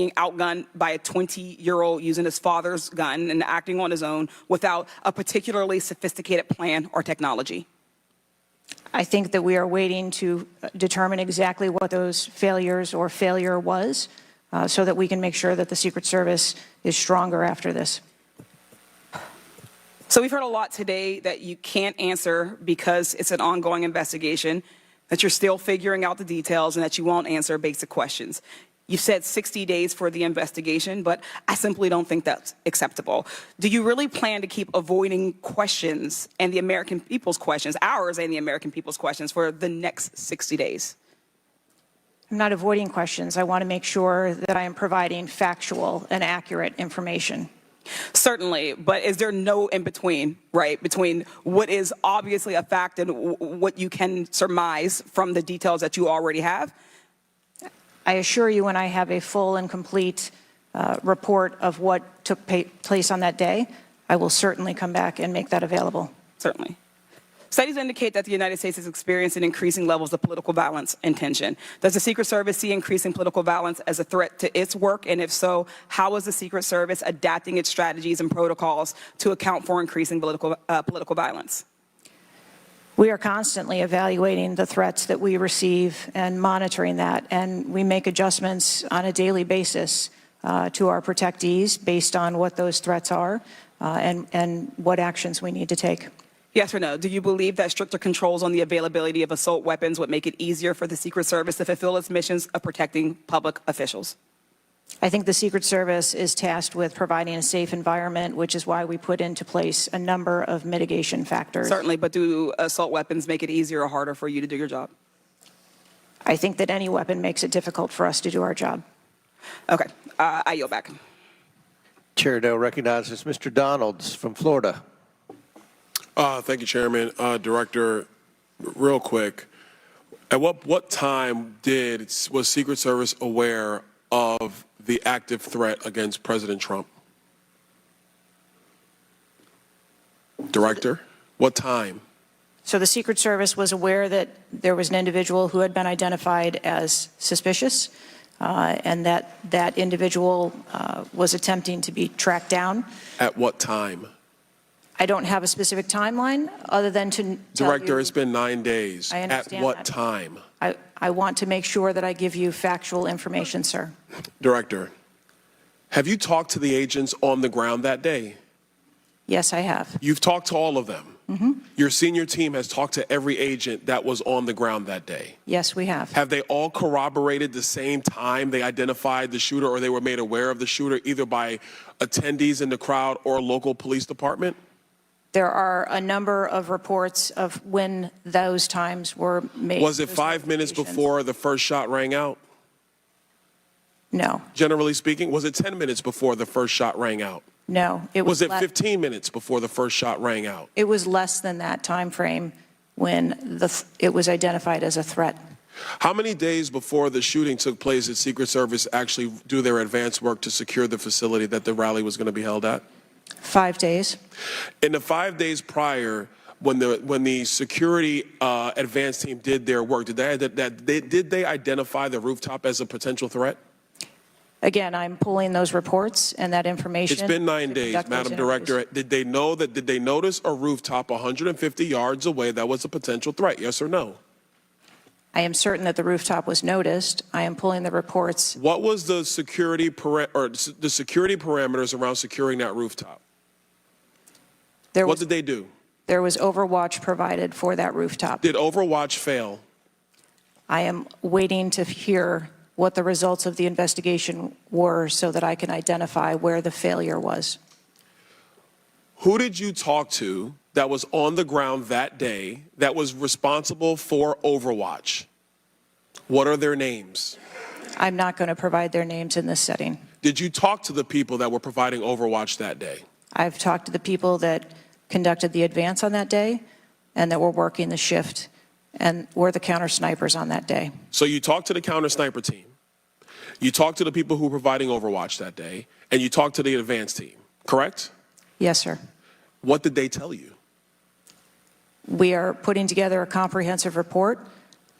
being outgunned by a 20-year-old using his father's gun and acting on his own without a particularly sophisticated plan or technology? I think that we are waiting to determine exactly what those failures or failure was so that we can make sure that the Secret Service is stronger after this. So we've heard a lot today that you can't answer because it's an ongoing investigation, that you're still figuring out the details, and that you won't answer basic questions. You said 60 days for the investigation, but I simply don't think that's acceptable. Do you really plan to keep avoiding questions and the American people's questions, ours and the American people's questions, for the next 60 days? I'm not avoiding questions. I want to make sure that I am providing factual and accurate information. Certainly, but is there no in-between, right, between what is obviously a fact and what you can surmise from the details that you already have? I assure you, when I have a full and complete report of what took place on that day, I will certainly come back and make that available. Certainly. Studies indicate that the United States is experiencing increasing levels of political violence and tension. Does the Secret Service see increasing political violence as a threat to its work? And if so, how is the Secret Service adapting its strategies and protocols to account for increasing political violence? We are constantly evaluating the threats that we receive and monitoring that, and we make adjustments on a daily basis to our protectees based on what those threats are and what actions we need to take. Yes or no? Do you believe that stricter controls on the availability of assault weapons would make it easier for the Secret Service to fulfill its missions of protecting public officials? I think the Secret Service is tasked with providing a safe environment, which is why we put into place a number of mitigation factors. Certainly, but do assault weapons make it easier or harder for you to do your job? I think that any weapon makes it difficult for us to do our job. Okay, I yield back. Chair Dale recognizes Mr. Donalds from Florida. Thank you, Chairman. Director, real quick, at what time was Secret Service aware of the active threat against President Trump? Director, what time? So the Secret Service was aware that there was an individual who had been identified as suspicious and that that individual was attempting to be tracked down. At what time? I don't have a specific timeline other than to tell Director, you, it's been 9 days. I understand At what that. time? I want to make sure that I give you factual information, sir. Director, have you talked to the agents on the ground that day? Yes, I have. You've talked to all of them? Mm-hmm. Your senior team has talked to every agent that was on the ground that day? Yes, we have. Have they all corroborated the same time they identified the shooter or they were made aware of the shooter, either by attendees in the crowd or a local police department? There are a number of reports of when those times were made. Was it 5 minutes before the first shot rang out? No. Generally speaking, was it 10 minutes before the first shot rang out? No. Was it 15 minutes before the first shot rang out? It was less than that time frame when it was identified as a threat. How many days before the shooting took place did Secret Service actually do their advance work to secure the facility that the rally was going to be held at? 5 days. In the 5 days prior, when the security advance team did their work, did they identify the rooftop as a potential threat? Again, I'm pulling those reports and that information. It's been 9 days, Madam Director. Did they notice a rooftop 150 yards away that was a potential threat? Yes or no? I am certain that the rooftop was noticed. I am pulling the reports. What was the security parameters around securing that rooftop? What did they do? There was overwatch provided for that rooftop. Did overwatch fail? I am waiting to hear what the results of the investigation were so that I can identify where the failure was. Who did you talk to that was on the ground that day that was responsible for overwatch? What are their names? I'm not going to provide their names in this setting. Did you talk to the people that were providing overwatch that day? I've talked to the people that conducted the advance on that day and that were working the shift and were the counter snipers on that day. So you talked to the counter sniper team, you talked to the people who were providing overwatch that day, and you talked to the advance team, correct? Yes, sir. What did they tell you? We are putting together a comprehensive report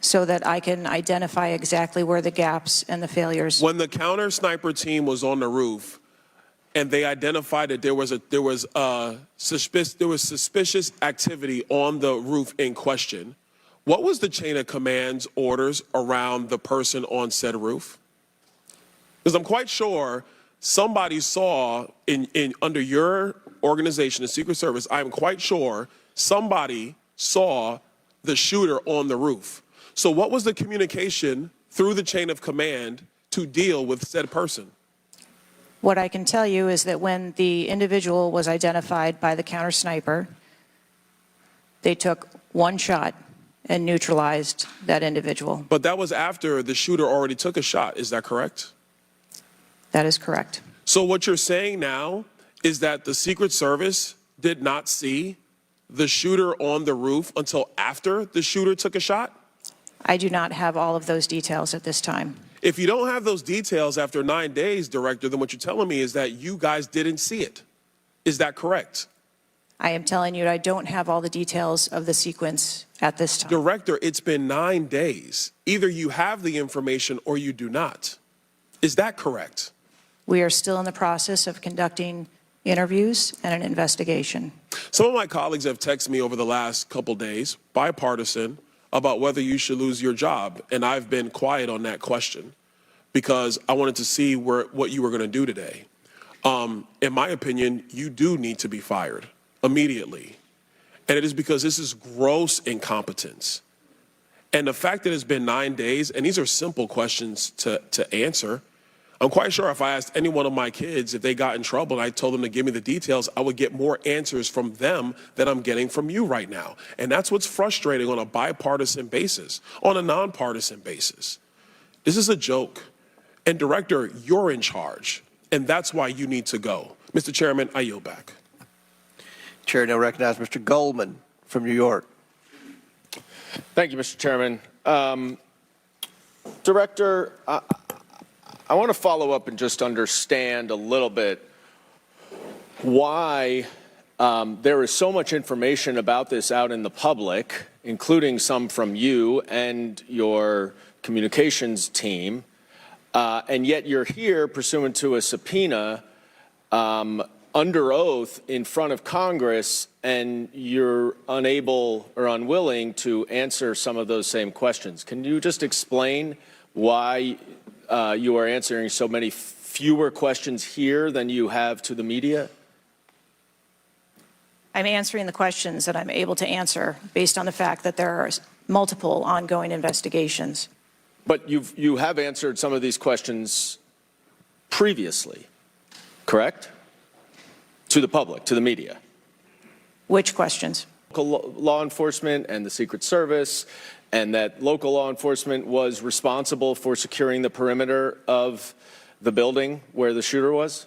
so that I can identify exactly where the gaps and the failures. When the counter sniper team was on the roof and they identified that there was suspicious activity on the roof in question, what was the chain of command's orders around the person on said roof? Because I'm quite sure somebody saw under your organization, the Secret Service, I'm quite sure somebody saw the shooter on the roof. So what was the communication through the chain of command to deal with said person? What I can tell you is that when the individual was identified by the counter sniper, they took one shot and neutralized that individual. But that was after the shooter already took a shot. Is that correct? That is correct. So what you're saying now is that the Secret Service did not see the shooter on the roof until after the shooter took a shot? I do not have all of those details at this time. If you don't have those details after 9 days, Director, then what you're telling me is that you guys didn't see it. Is that correct? I am telling you I don't have all the details of the sequence at this time. Director, it's been 9 days. Either you have the information or you do not. Is that correct? We are still in the process of conducting interviews and an investigation. Some of my colleagues have texted me over the last couple days, bipartisan, about whether you should lose your job. And I've been quiet on that question because I wanted to see what you were going to do today. In my opinion, you do need to be fired immediately. And it is because this is gross incompetence. And the fact that it's been 9 days, and these are simple questions to answer, I'm quite sure if I asked any one of my kids if they got in trouble and I told them to give me the details, I would get more answers from them than I'm getting from you right now. And that's what's frustrating on a bipartisan basis, on a nonpartisan basis. This is a joke. And Director, you're in charge. And that's why you need to go. Mr. Chairman, I yield back. Chair now recognizes Mr. Goldman from New York. Thank you, Mr. Chairman. Director, I want to follow up and just understand a little bit why there is so much information about this out in the public, including some from you and your communications team, and yet you're here pursuant to a subpoena under oath in front of Congress, and you're unable or unwilling to answer some of those same questions. Can you just explain why you are answering so many fewer questions here than you have to the media? I'm answering the questions that I'm able to answer based on the fact that there are multiple ongoing investigations. But you have answered some of these questions previously, correct? To the public, to the media. Which questions? Local law enforcement and the Secret Service, and that local law enforcement was responsible for securing the perimeter of the building where the shooter was?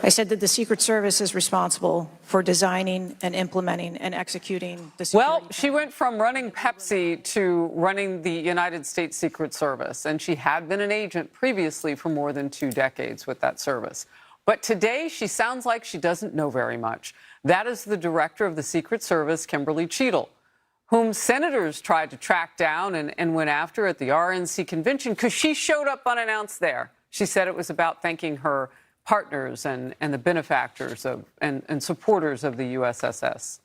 I said that the Secret Service is responsible for designing and implementing and executing the security Well, plan. she went from running Pepsi to running the United States Secret Service, and she had been an agent previously for more than 2 decades with that service. But today, she sounds like she doesn't know very much. That is the director of the Secret Service, Kimberly Cheadle, whom senators tried to track down and went after at the RNC convention because she showed up unannounced there. She said it was about thanking her partners and the benefactors of and supporters of the USSS.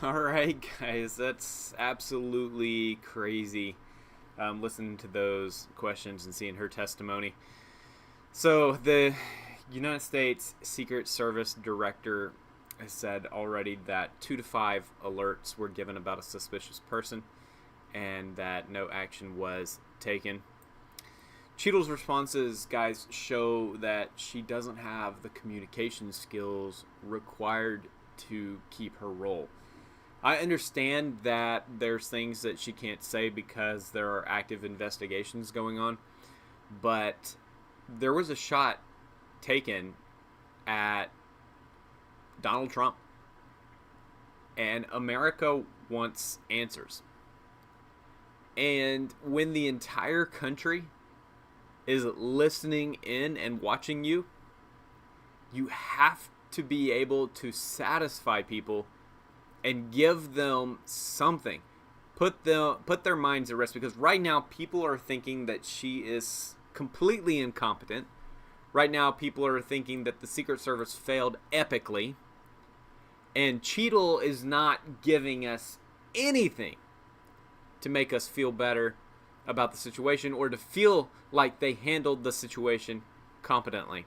All right, guys, that's absolutely crazy listening to those questions and seeing her testimony. So the United States Secret Service director has said already that 2 to 5 alerts were given about a suspicious person and that no action was taken. Cheadle's responses, guys, show that she doesn't have the communication skills required to keep her role. I understand that there's things that she can't say because there are active investigations going on, but there was a shot taken at Donald Trump, and America wants answers. And when the entire country is listening in and watching you, you have to be able to satisfy people and give them something. put their minds at rest, because right now people are thinking that she is completely incompetent. Right now people are thinking that the Secret Service failed epically, and Cheadle is not giving us anything to make us feel better about the situation or to feel like they handled the situation competently.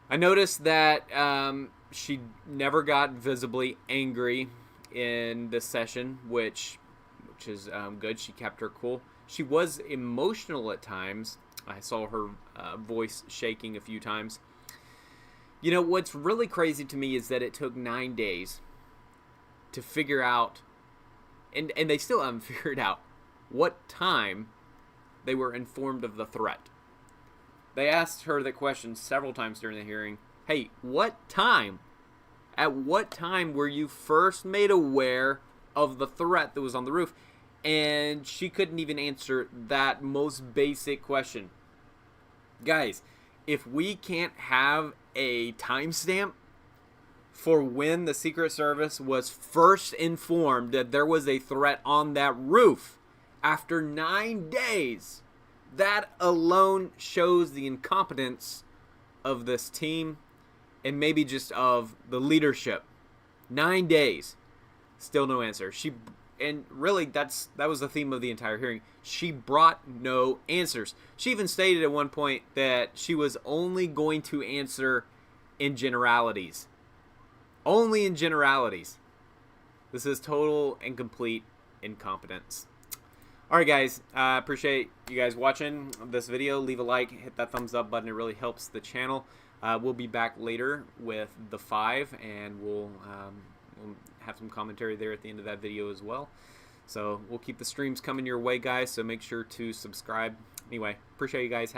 I noticed that she never got visibly angry in this session, which is good. She kept her cool. She was emotional at times. I saw her voice shaking a few times. You know, what's really crazy to me is that it took 9 days to figure out, and they still haven't figured out, what time they were informed of the threat. They asked her the question several times during the hearing. Hey, what time? At what time were you first made aware of the threat that was on the roof? And she couldn't even answer that most basic question. Guys, if we can't have a timestamp for when the Secret Service was first informed that there was a threat on that roof after 9 days, that alone shows the incompetence of this team and maybe just of the leadership. 9 days, still no answer. And really, that was the theme of the entire hearing. She brought no answers. She even stated at one point that she was only going to answer in generalities. Only in generalities. This is total and complete incompetence. All right, guys. Appreciate you guys watching this video. Leave a like, hit that thumbs up button. It really helps the channel. We'll be back later with the 5, and we'll have some commentary there at the end of that video as well. So we'll keep the streams coming your way, guys, so make sure to subscribe. Anyway, appreciate you guys.